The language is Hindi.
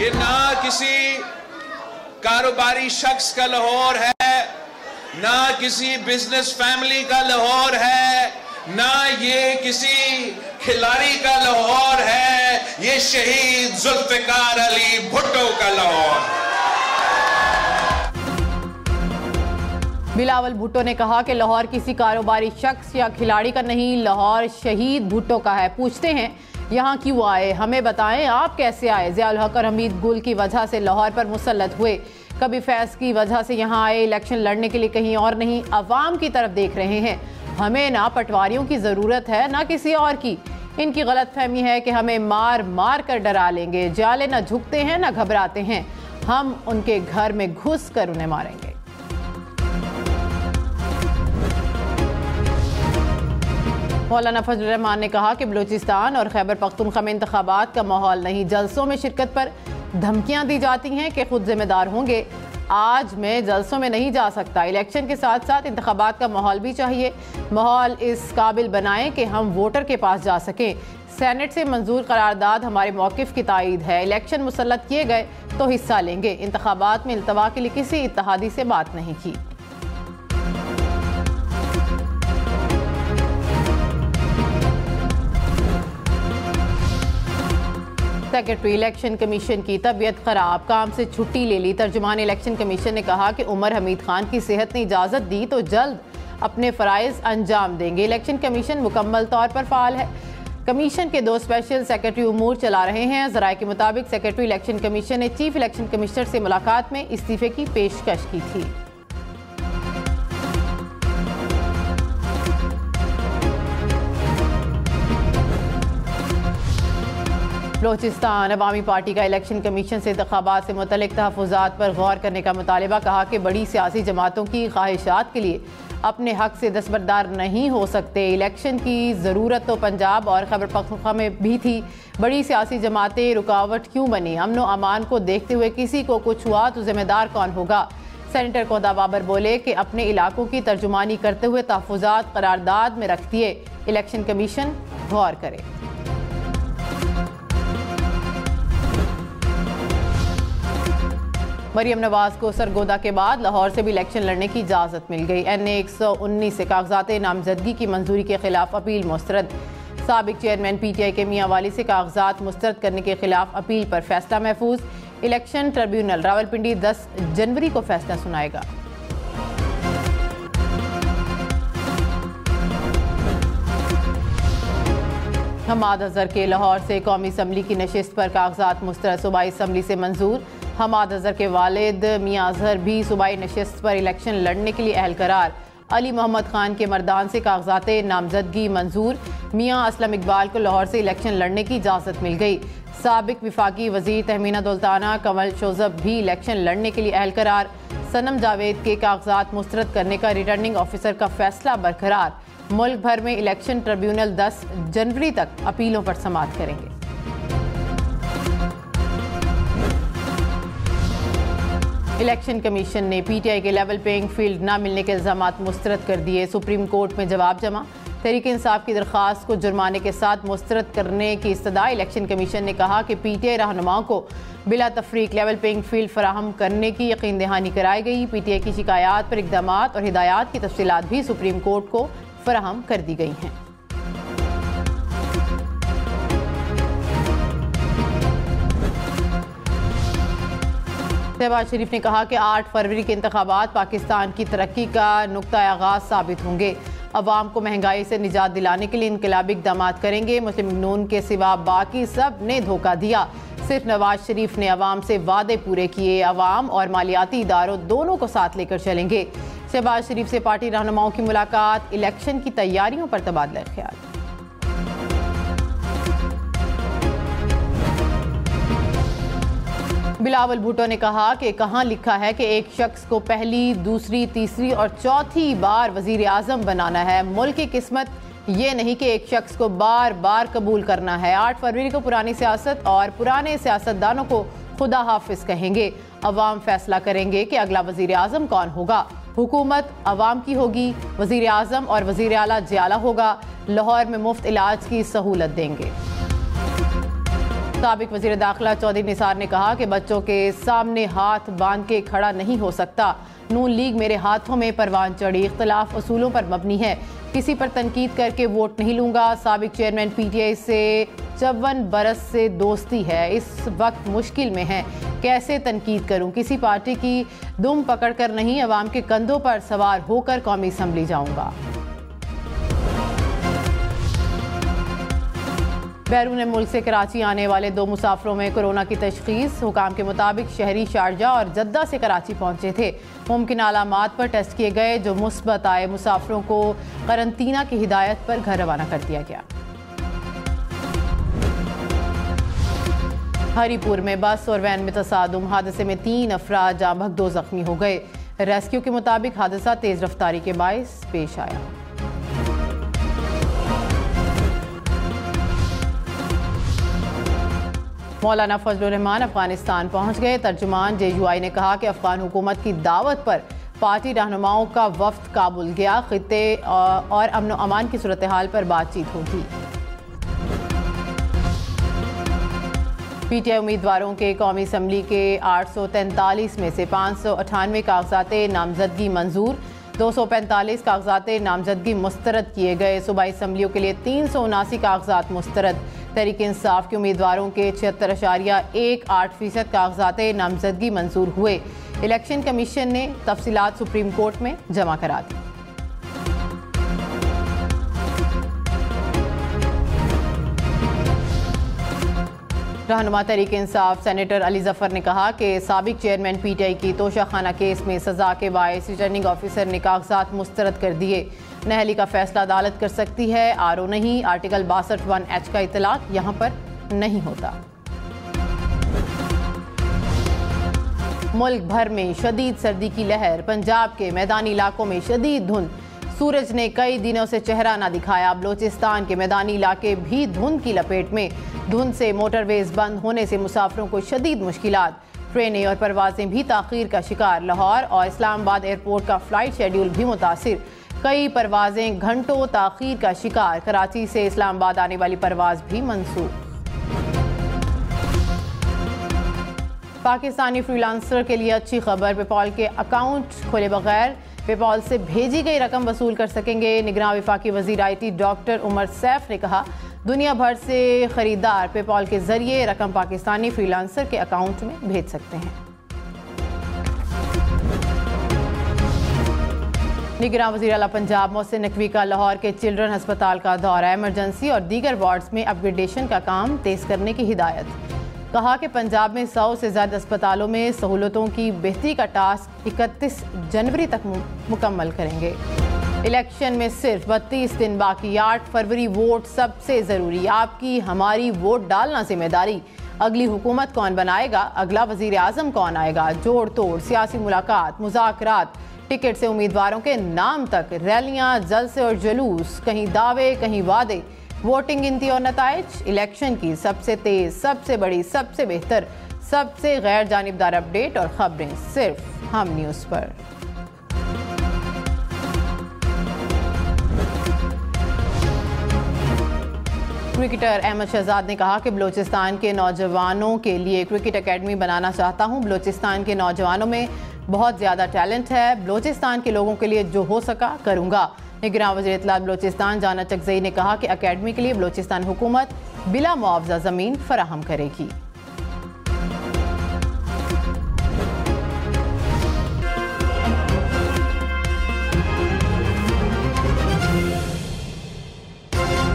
ये ना किसी कारोबारी शख्स का लाहौर है, ना किसी बिजनेस फैमिली का लाहौर है, ना ये किसी खिलाड़ी का लाहौर है, ये शहीद जुल्फिकार अली भुट्टो का लाहौर है। बिलावल भुट्टो ने कहा कि लाहौर किसी कारोबारी शख्स या खिलाड़ी का नहीं, लाहौर शहीद भुट्टो का है। पूछते हैं यहाँ क्यों आए, हमें बताएं आप कैसे आए। ज़ियाउल हक और हमीद गुल की वजह से लाहौर पर मुसल्लत हुए, कभी फैज़ की वजह से यहाँ आए, इलेक्शन लड़ने के लिए कहीं और नहीं, अवाम की तरफ देख रहे हैं। हमें ना पटवारियों की ज़रूरत है ना किसी और की। इनकी गलत फहमी है कि हमें मार मार कर डरा लेंगे। जाले ना झुकते हैं ना घबराते हैं, हम उनके घर में घुस कर उन्हें मारेंगे। मौलाना फजल रहमान ने कहा कि बलूचिस्तान और खैबर पख्तूनख्वा में इंतखाबात का माहौल नहीं, जलसों में शिरकत पर धमकियां दी जाती हैं कि खुद जिम्मेदार होंगे। आज मैं जलसों में नहीं जा सकता। इलेक्शन के साथ साथ इंतखाबात का माहौल भी चाहिए। माहौल इस काबिल बनाएं कि हम वोटर के पास जा सकें। सेनेट से मंजूर करारदाद हमारे मौक़िफ़ की तायीद है। इलेक्शन मुसल्लत किए गए तो हिस्सा लेंगे। इंतखाबात में इल्तवा के लिए किसी इत्तेहादी से बात नहीं की। सेक्रेटरी इलेक्शन कमीशन की तबीयत खराब, काम से छुट्टी ले ली। तर्जुमान इलेक्शन कमीशन ने कहा कि उमर हमीद खान की सेहत ने इजाज़त दी तो जल्द अपने फ़राइज़ अंजाम देंगे। इलेक्शन कमीशन मुकम्मल तौर पर फ़ाल है। कमीशन के 2 स्पेशल सेक्रेटरी उमूर चला रहे हैं। ज़राए के मुताबिक सेक्रेटरी इलेक्शन कमीशन ने चीफ इलेक्शन कमिश्नर से मुलाकात में इस्तीफ़े की पेशकश की थी। बलूचिस्तान अवामी पार्टी का इलेक्शन कमीशन से इंतखाबात से मुतल्लिक तहफ़्फ़ुज़ात पर गौर करने का मुतालबा। कहा कि बड़ी सियासी जमातों की ख्वाहिशात के लिए अपने हक से दस्तबरदार नहीं हो सकते। इलेक्शन की ज़रूरत तो पंजाब और खैबर पख्तूनख्वा में भी थी। बड़ी सियासी जमातें रुकावट क्यों बनी? अमन व अमान को देखते हुए किसी को कुछ हुआ तो जिम्मेदार कौन होगा? सेनेटर कोदा बाबर बोले कि अपने इलाकों की तर्जुमानी करते हुए तहफ़्फ़ुज़ात करारदाद में रख दिए। इलेक्शन कमीशन गौर करे। मरियम नवाज को सरगोदा के बाद लाहौर से भी इलेक्शन लड़ने की इजाज़त मिल गई। NA 119 से कागजात नामजदगी की मंजूरी के खिलाफ अपील मुस्तरद। साबिक चेयरमैन PTI के मियां वाली से कागजात मुस्तरद करने के खिलाफ अपील पर फैसला महफूज। इलेक्शन ट्रिब्यूनल रावलपिंडी 10 जनवरी को फैसला सुनाएगा। हमाद अजहर के लाहौर से कौमी असम्बली की नशिस्त पर कागजात मुस्तरद, सूबाई असम्बली से मंजूर। हमाद अजहर के वालिद मियां अजहर भी सूबाई नशिस्त पर इलेक्शन लड़ने के लिए अहल करार। अली मोहम्मद खान के मर्दान से कागजात नामजदगी मंजूर। मियां असलम इकबाल को लाहौर से इलेक्शन लड़ने की इजाज़त मिल गई। साबिक विफाकी वजीर तहमीना दुल्ताना कंवल शोजब भी इलेक्शन लड़ने के लिए अहल करार। सनम जावेद के कागजात मुस्तरद करने का रिटर्निंग ऑफिसर का फैसला बरकरार। मुल्क भर में इलेक्शन ट्रिब्यूनल 10 जनवरी तक अपीलों पर समाअत करेंगे। इलेक्शन कमीशन ने PTI के लेवल पेइंग फील्ड न मिलने के इल्ज़ामात मुस्तरद कर दिए। सुप्रीम कोर्ट में जवाब जमा। तहरीक इंसाफ की दरख्वास्त को जुर्माने के साथ मुस्तरद करने की इस्तदा। इलेक्शन कमीशन ने कहा कि PTI रहनुमाओं को बिला तफरीक लेवल पेइंग फील्ड फराहम करने की यकीन दहानी कराई गई। PTI की शिकायत पर इक़दामात और हिदायत की तफसीलात भी सुप्रीम कोर्ट को फराहम कर दी गई हैं। शहबाज शरीफ ने कहा कि 8 फरवरी के इंतखाबात पाकिस्तान की तरक्की का नुक्ता आगाज साबित होंगे। अवाम को महंगाई से निजात दिलाने के लिए इनकलाबी इक़दामात करेंगे। मुस्लिम नून के सिवा बाकी सब ने धोखा दिया। सिर्फ नवाज शरीफ ने अवाम से वादे पूरे किए। अवाम और मालियाती इदारों दोनों को साथ लेकर चलेंगे। शहबाज शरीफ से पार्टी रहनुमाओं की मुलाकात। इलेक्शन की तैयारियों पर तबादला ख्याल। बिलावल भुट्टो ने कहा कि कहाँ लिखा है कि एक शख्स को पहली, दूसरी, तीसरी और चौथी बार वजीर आज़म बनाना है। मुल्क की किस्मत ये नहीं कि एक शख्स को बार बार कबूल करना है। 8 फरवरी को पुरानी सियासत और पुराने सियासतदानों को खुदा हाफिज कहेंगे। अवाम फैसला करेंगे कि अगला वजीर आज़म कौन होगा। हुकूमत अवाम की होगी। वजीर आज़म और वजीर आला जियाला होगा। लाहौर में मुफ्त इलाज की सहूलत देंगे। साबिक वज़ीर दाखिला चौधरी निसार ने कहा कि बच्चों के सामने हाथ बांध के खड़ा नहीं हो सकता। नून लीग मेरे हाथों में परवान चढ़ी, इख्तलाफ असूलों पर मबनी है, किसी पर तनकीद करके वोट नहीं लूंगा। साबिक चेयरमैन पीटीआई से 54 बरस से दोस्ती है, इस वक्त मुश्किल में है, कैसे तनकीद करूं? किसी पार्टी की दुम पकड़कर नहीं, अवाम के कंधों पर सवार होकर कौमी असम्बली जाऊंगा। बैरून मुल्क से कराची आने वाले 2 मुसाफिरों में कोरोना की तशखीस। हुकाम के मुताबिक शहरी शारजा और जद्दा से कराची पहुंचे थे। मुमकिन अलामात पर टेस्ट किए गए, जो मुस्बत आए मुसाफिरों को करंतना की हिदायत पर घर रवाना कर दिया गया। हरीपुर में बस और वैन में तसादुम, हादसे में 3 अफराद जाँ बहक 2 जख्मी हो गए। रेस्क्यू के मुताबिक हादसा तेज रफ्तारी के बायस पेश आया। मौलाना फजलुर रहमान अफगानिस्तान पहुंच गए। तर्जुमान JUI ने कहा कि अफगान हुकूमत की दावत पर पार्टी रहनुमाओं का वफ्द काबुल गया। खित्ते और अमन अमान की सूरत हाल पर बातचीत होगी। पीटीआई उम्मीदवारों के कौमी असम्बली के 843 में से 598 कागजात नामजदगी मंजूर, 245 कागजात नामजदगी मुस्तरद किए गए। सूबाई असम्बलियों के लिए 379 कागजात मुस्तरद। तहरीक इंसाफ के उम्मीदवारों के 76.18% कागजात नामजदगी मंजूर हुए। इलेक्शन कमीशन ने तफसीलात सुप्रीम कोर्ट में जमा करा दी। रहनुमा तहरीक इंसाफ सेनेटर अली जफर ने कहा कि साबिक चेयरमैन पीटीआई की तोशाखाना केस में सजा के बायस रिटर्निंग ऑफिसर ने कागजात मुस्तरद कर दिए। नहली का फैसला अदालत कर सकती है, RO नहीं। आर्टिकल 62(1)H का इतलाक यहाँ पर नहीं होता। मुल्क भर में शदीद सर्दी की लहर, पंजाब के मैदानी इलाकों में शदीद धुंध, सूरज ने कई दिनों से चेहरा ना दिखाया। बलोचिस्तान के मैदानी इलाके भी धुंध की लपेट में। धुंध से मोटरवेज बंद होने से मुसाफिरों को शदीद मुश्किलात, ट्रेनें और परवाजें भी ताखीर का शिकार। लाहौर और इस्लामाबाद एयरपोर्ट का फ्लाइट शेड्यूल भी मुतासिर, कई परवाजें घंटों ताखीर का शिकार। कराची से इस्लामाबाद आने वाली परवाज भी मंसूख। पाकिस्तानी फ्रीलांसर के लिए अच्छी खबर, पेपॉल के अकाउंट खोले बगैर पेपॉल से भेजी गई रकम वसूल कर सकेंगे। निगरान वफाकी वजीर IT डॉक्टर उमर सैफ ने कहा, दुनिया भर से खरीदार पेपॉल के जरिए रकम पाकिस्तानी फ्रीलांसर के अकाउंट में भेज सकते हैं। निगरान वज़ीर आला पंजाब मोहसिन नकवी का लाहौर के चिल्ड्रन अस्पताल का दौरा, इमरजेंसी और दीगर वार्ड्स में अपग्रेडेशन का काम तेज करने की हिदायत। कहा कि पंजाब में 100 से ज़्यादा अस्पतालों में सहूलतों की बेहतरी का टास्क 31 जनवरी तक मुकम्मल करेंगे। इलेक्शन में सिर्फ 32 दिन बाकी, 8 फरवरी वोट सबसे ज़रूरी। आपकी हमारी वोट डालना जिम्मेदारी। अगली हुकूमत कौन बनाएगा, अगला वज़ीर आज़म कौन आएगा, जोड़ तोड़ सियासी मुलाकात, मुज़ाकरात, टिकट से उम्मीदवारों के नाम तक, रैलियाँ, जलसे और जुलूस, कहीं दावे कहीं वादे, वोटिंग गिनती और नताइज। इलेक्शन की सबसे तेज, सबसे बड़ी, सबसे बेहतर, सबसे गैर जानिबदार अपडेट और खबरें सिर्फ हम न्यूज़ पर। क्रिकेटर अहमद शहजाद ने कहा कि बलूचिस्तान के नौजवानों के लिए क्रिकेट एकेडमी बनाना चाहता हूं। बलूचिस्तान के नौजवानों में बहुत ज़्यादा टैलेंट है। बलूचिस्तान के लोगों के लिए जो हो सका करूंगा। निगरान वज़ीर इत्तलात बलूचिस्तान जाना चकजई ने कहा कि एकेडमी के लिए बलूचिस्तान हुकूमत बिला मुआवजा ज़मीन फराहम करेगी।